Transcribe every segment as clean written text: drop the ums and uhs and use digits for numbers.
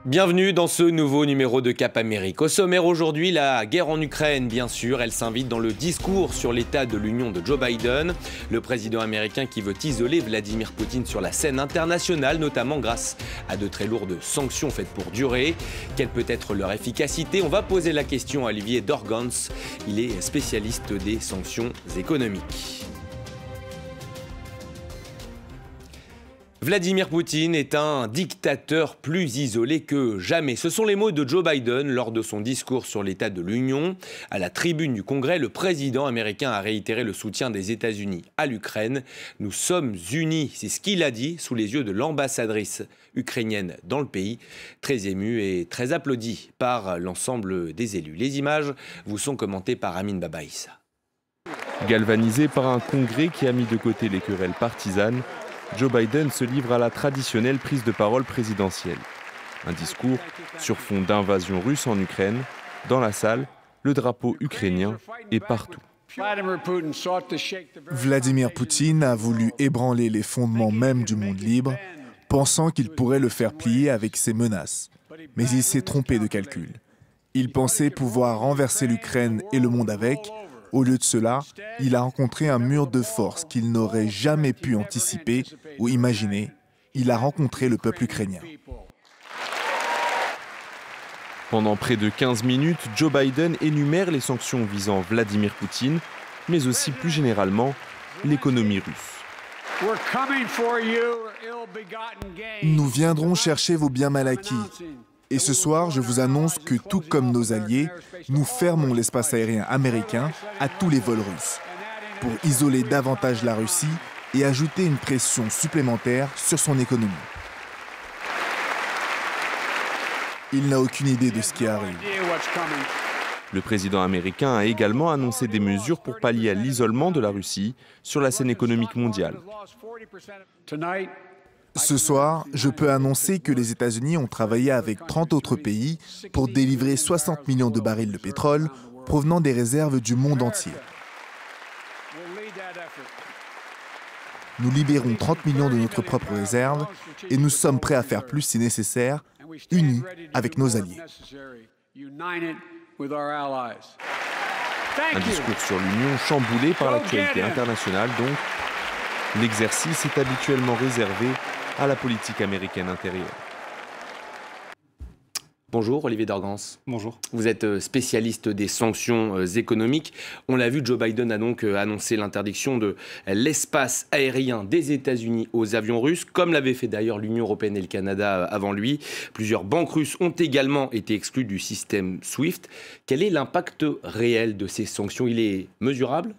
Bienvenue dans ce nouveau numéro de Cap Amérique. Au sommaire aujourd'hui, la guerre en Ukraine, bien sûr. Elle s'invite dans le discours sur l'état de l'Union de Joe Biden. Le président américain qui veut isoler Vladimir Poutine sur la scène internationale, notamment grâce à de très lourdes sanctions faites pour durer. Quelle peut être leur efficacité? On va poser la question à Olivier Dorgans. Il est spécialiste des sanctions économiques. Vladimir Poutine est un dictateur plus isolé que jamais. Ce sont les mots de Joe Biden lors de son discours sur l'état de l'Union. À la tribune du Congrès, le président américain a réitéré le soutien des États-Unis à l'Ukraine. Nous sommes unis, c'est ce qu'il a dit sous les yeux de l'ambassadrice ukrainienne dans le pays, très émue et très applaudie par l'ensemble des élus. Les images vous sont commentées par Amin Babaïssa. Galvanisé par un congrès qui a mis de côté les querelles partisanes, Joe Biden se livre à la traditionnelle prise de parole présidentielle. Un discours sur fond d'invasion russe en Ukraine. Dans la salle, le drapeau ukrainien est partout. Vladimir Poutine a voulu ébranler les fondements même du monde libre, pensant qu'il pourrait le faire plier avec ses menaces. Mais il s'est trompé de calcul. Il pensait pouvoir renverser l'Ukraine et le monde avec. Au lieu de cela, il a rencontré un mur de force qu'il n'aurait jamais pu anticiper ou imaginer. Il a rencontré le peuple ukrainien. Pendant près de 15 minutes, Joe Biden énumère les sanctions visant Vladimir Poutine, mais aussi plus généralement l'économie russe. Nous viendrons chercher vos biens mal acquis. Et ce soir, je vous annonce que tout comme nos alliés, nous fermons l'espace aérien américain à tous les vols russes pour isoler davantage la Russie et ajouter une pression supplémentaire sur son économie. Il n'a aucune idée de ce qui arrive. Le président américain a également annoncé des mesures pour pallier à l'isolement de la Russie sur la scène économique mondiale. Ce soir, je peux annoncer que les États-Unis ont travaillé avec 30 autres pays pour délivrer 60 millions de barils de pétrole provenant des réserves du monde entier. Nous libérons 30 millions de notre propre réserve et nous sommes prêts à faire plus si nécessaire, unis avec nos alliés. Un discours sur l'Union chamboulé par l'actualité internationale donc. L'exercice est habituellement réservé à la politique américaine intérieure. Bonjour Olivier Dorgans. Bonjour. Vous êtes spécialiste des sanctions économiques. On l'a vu, Joe Biden a donc annoncé l'interdiction de l'espace aérien des États-Unis aux avions russes, comme l'avaient fait d'ailleurs l'Union européenne et le Canada avant lui. Plusieurs banques russes ont également été exclues du système SWIFT. Quel est l'impact réel de ces sanctions? Il est mesurable?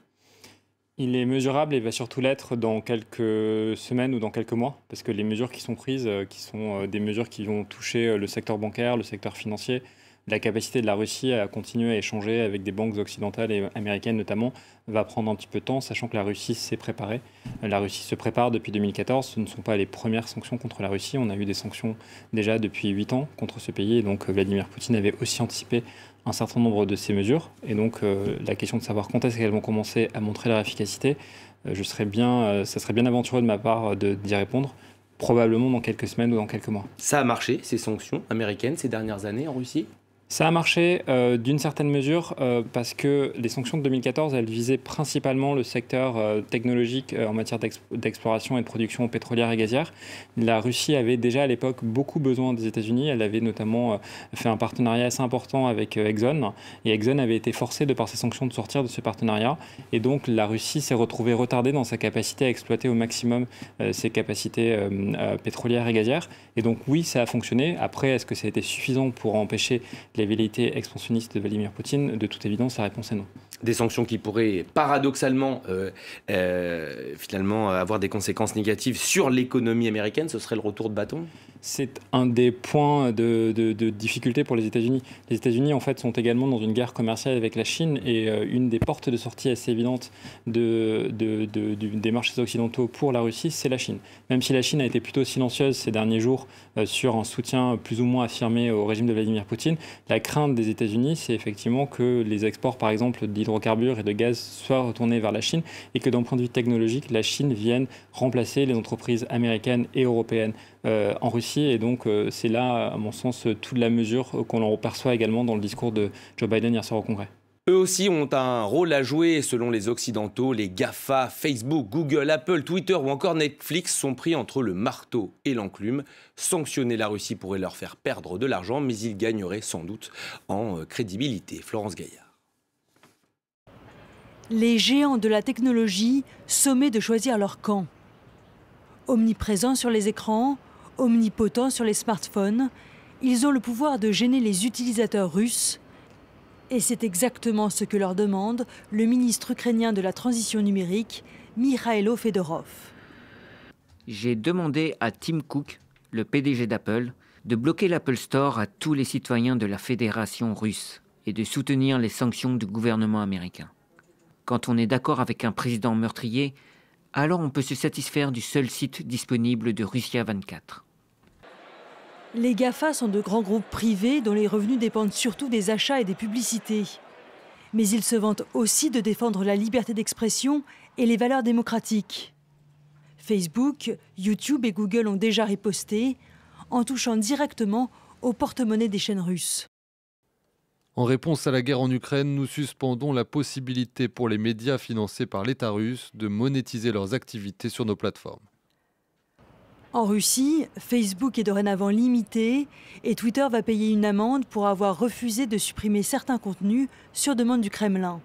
Il est mesurable et va surtout l'être dans quelques semaines ou dans quelques mois, parce que les mesures qui sont prises, qui sont des mesures qui vont toucher le secteur bancaire, le secteur financier, la capacité de la Russie à continuer à échanger avec des banques occidentales et américaines notamment, va prendre un petit peu de temps, sachant que la Russie s'est préparée. La Russie se prépare depuis 2014. Ce ne sont pas les premières sanctions contre la Russie. On a eu des sanctions déjà depuis 8 ans contre ce pays. Et donc Vladimir Poutine avait aussi anticipé un certain nombre de ces mesures. Et donc la question de savoir quand est-ce qu'elles vont commencer à montrer leur efficacité, ça serait bien aventureux de ma part d'y répondre. Probablement dans quelques semaines ou dans quelques mois. Ça a marché, ces sanctions américaines, ces dernières années en Russie? Ça a marché d'une certaine mesure parce que les sanctions de 2014, elles visaient principalement le secteur technologique en matière d'exploration et de production pétrolière et gazière. La Russie avait déjà à l'époque beaucoup besoin des États-Unis. Elle avait notamment fait un partenariat assez important avec Exxon. Et Exxon avait été forcé de par ces sanctions de sortir de ce partenariat. Et donc la Russie s'est retrouvée retardée dans sa capacité à exploiter au maximum ses capacités pétrolières et gazières. Et donc oui, ça a fonctionné. Après, est-ce que ça a été suffisant pour empêcher les velléités expansionnistes de Vladimir Poutine? De toute évidence, la réponse est non. Des sanctions qui pourraient paradoxalement finalement avoir des conséquences négatives sur l'économie américaine, ce serait le retour de bâton? C'est un des points de difficulté pour les États-Unis. Les États-Unis, en fait, sont également dans une guerre commerciale avec la Chine et une des portes de sortie assez évidentes des marchés occidentaux pour la Russie, c'est la Chine. Même si la Chine a été plutôt silencieuse ces derniers jours sur un soutien plus ou moins affirmé au régime de Vladimir Poutine, la crainte des États-Unis, c'est effectivement que les exports, par exemple, d'hydrocarbures et de gaz soit retourné vers la Chine et que d'un point de vue technologique, la Chine vienne remplacer les entreprises américaines et européennes en Russie. Et donc c'est là, à mon sens, toute la mesure qu'on perçoit également dans le discours de Joe Biden hier soir au Congrès. Eux aussi ont un rôle à jouer selon les Occidentaux. Les GAFA, Facebook, Google, Apple, Twitter ou encore Netflix sont pris entre le marteau et l'enclume. Sanctionner la Russie pourrait leur faire perdre de l'argent, mais ils gagneraient sans doute en crédibilité. Florence Gaillard. Les géants de la technologie sommés de choisir leur camp. Omniprésents sur les écrans, omnipotents sur les smartphones, ils ont le pouvoir de gêner les utilisateurs russes. Et c'est exactement ce que leur demande le ministre ukrainien de la transition numérique, Mikhailo Fedorov. J'ai demandé à Tim Cook, le PDG d'Apple, de bloquer l'Apple Store à tous les citoyens de la Fédération russe et de soutenir les sanctions du gouvernement américain. Quand on est d'accord avec un président meurtrier, alors on peut se satisfaire du seul site disponible de Russia 24. Les GAFA sont de grands groupes privés dont les revenus dépendent surtout des achats et des publicités. Mais ils se vantent aussi de défendre la liberté d'expression et les valeurs démocratiques. Facebook, YouTube et Google ont déjà riposté en touchant directement au porte-monnaie des chaînes russes. En réponse à la guerre en Ukraine, nous suspendons la possibilité pour les médias financés par l'État russe de monétiser leurs activités sur nos plateformes. En Russie, Facebook est dorénavant limité et Twitter va payer une amende pour avoir refusé de supprimer certains contenus sur demande du Kremlin.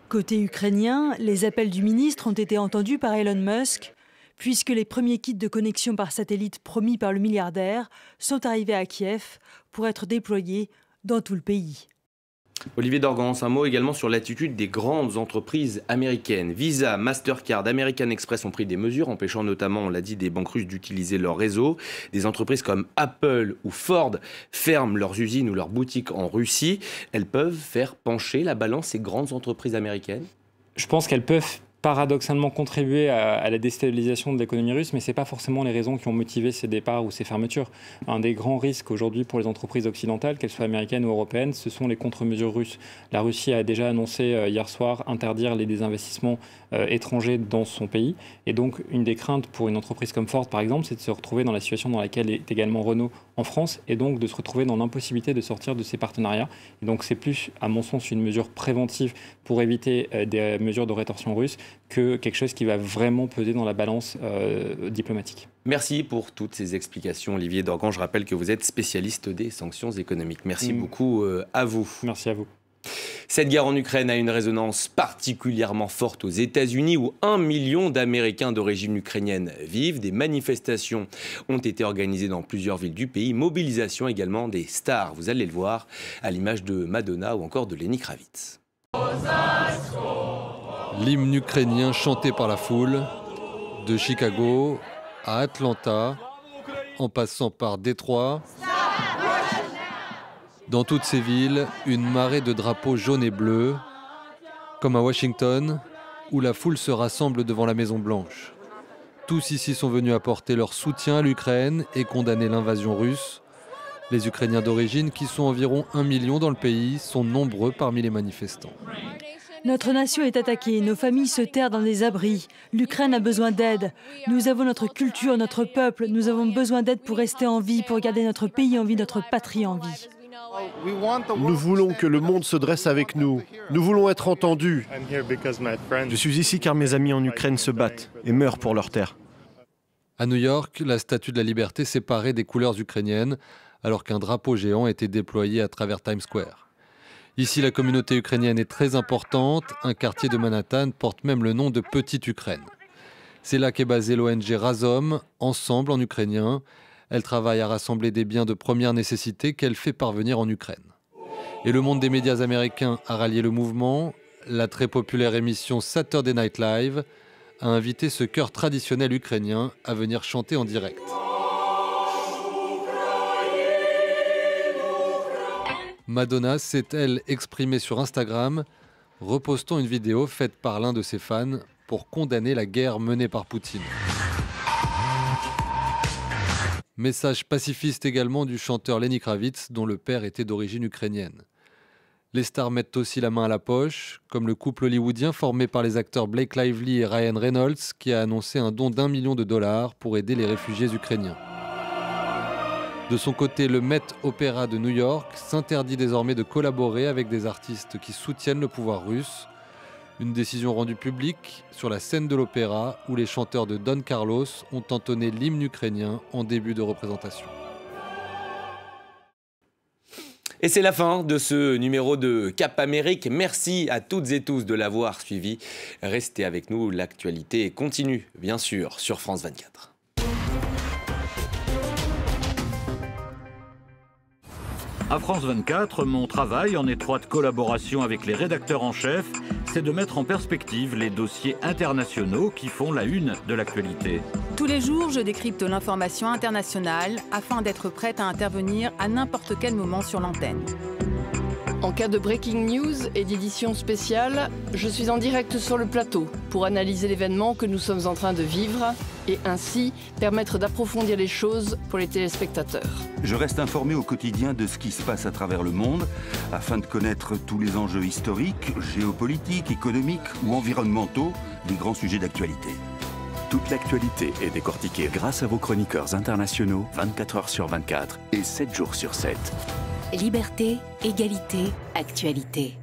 Côté ukrainien, les appels du ministre ont été entendus par Elon Musk, puisque les premiers kits de connexion par satellite promis par le milliardaire sont arrivés à Kiev pour être déployés dans tout le pays. Olivier Dorgance, un mot également sur l'attitude des grandes entreprises américaines. Visa, Mastercard, American Express ont pris des mesures, empêchant notamment, on l'a dit, des banques russes d'utiliser leur réseau. Des entreprises comme Apple ou Ford ferment leurs usines ou leurs boutiques en Russie. Elles peuvent faire pencher la balance, ces grandes entreprises américaines ? Je pense qu'elles peuvent paradoxalement contribuer à la déstabilisation de l'économie russe, mais ce n'est pas forcément les raisons qui ont motivé ces départs ou ces fermetures. Un des grands risques aujourd'hui pour les entreprises occidentales, qu'elles soient américaines ou européennes, ce sont les contre-mesures russes. La Russie a déjà annoncé hier soir interdire les désinvestissements étrangers dans son pays. Et donc, une des craintes pour une entreprise comme Ford, par exemple, c'est de se retrouver dans la situation dans laquelle est également Renault en France, et donc de se retrouver dans l'impossibilité de sortir de ces partenariats. Et donc, c'est plus, à mon sens, une mesure préventive pour éviter des mesures de rétorsion russe que quelque chose qui va vraiment peser dans la balance diplomatique. Merci pour toutes ces explications, Olivier Dorgan. Je rappelle que vous êtes spécialiste des sanctions économiques. Merci beaucoup à vous. Merci à vous. Cette guerre en Ukraine a une résonance particulièrement forte aux États-Unis, où 1 million d'Américains d'origine ukrainienne vivent. Des manifestations ont été organisées dans plusieurs villes du pays. Mobilisation également des stars, vous allez le voir, à l'image de Madonna ou encore de Lenny Kravitz. L'hymne ukrainien chanté par la foule, de Chicago à Atlanta, en passant par Détroit. Dans toutes ces villes, une marée de drapeaux jaunes et bleus, comme à Washington, où la foule se rassemble devant la Maison-Blanche. Tous ici sont venus apporter leur soutien à l'Ukraine et condamner l'invasion russe. Les Ukrainiens d'origine, qui sont environ 1 million dans le pays, sont nombreux parmi les manifestants. Notre nation est attaquée, nos familles se terrent dans des abris. L'Ukraine a besoin d'aide. Nous avons notre culture, notre peuple. Nous avons besoin d'aide pour rester en vie, pour garder notre pays en vie, notre patrie en vie. Nous voulons que le monde se dresse avec nous. Nous voulons être entendus. Je suis ici car mes amis en Ukraine se battent et meurent pour leur terre. À New York, la Statue de la Liberté séparait des couleurs ukrainiennes, alors qu'un drapeau géant était déployé à travers Times Square. Ici, la communauté ukrainienne est très importante. Un quartier de Manhattan porte même le nom de Petite Ukraine. C'est là qu'est basée l'ONG Razom, Ensemble en ukrainien. Elle travaille à rassembler des biens de première nécessité qu'elle fait parvenir en Ukraine. Et le monde des médias américains a rallié le mouvement. La très populaire émission Saturday Night Live a invité ce chœur traditionnel ukrainien à venir chanter en direct. Madonna s'est, elle, exprimée sur Instagram, repostant une vidéo faite par l'un de ses fans pour condamner la guerre menée par Poutine. Message pacifiste également du chanteur Lenny Kravitz, dont le père était d'origine ukrainienne. Les stars mettent aussi la main à la poche, comme le couple hollywoodien formé par les acteurs Blake Lively et Ryan Reynolds, qui a annoncé un don d'1 million de dollars pour aider les réfugiés ukrainiens. De son côté, le Met Opera de New York s'interdit désormais de collaborer avec des artistes qui soutiennent le pouvoir russe. Une décision rendue publique sur la scène de l'opéra où les chanteurs de Don Carlos ont entonné l'hymne ukrainien en début de représentation. Et c'est la fin de ce numéro de Cap Amérique. Merci à toutes et tous de l'avoir suivi. Restez avec nous, l'actualité continue, bien sûr, sur France 24. À France 24, mon travail, en étroite collaboration avec les rédacteurs en chef, c'est de mettre en perspective les dossiers internationaux qui font la une de l'actualité. Tous les jours, je décrypte l'information internationale afin d'être prête à intervenir à n'importe quel moment sur l'antenne. En cas de breaking news et d'édition spéciale, je suis en direct sur le plateau pour analyser l'événement que nous sommes en train de vivre et ainsi permettre d'approfondir les choses pour les téléspectateurs. Je reste informé au quotidien de ce qui se passe à travers le monde afin de connaître tous les enjeux historiques, géopolitiques, économiques ou environnementaux des grands sujets d'actualité. Toute l'actualité est décortiquée grâce à vos chroniqueurs internationaux 24 heures sur 24 et 7 jours sur 7. Liberté, égalité, actualité.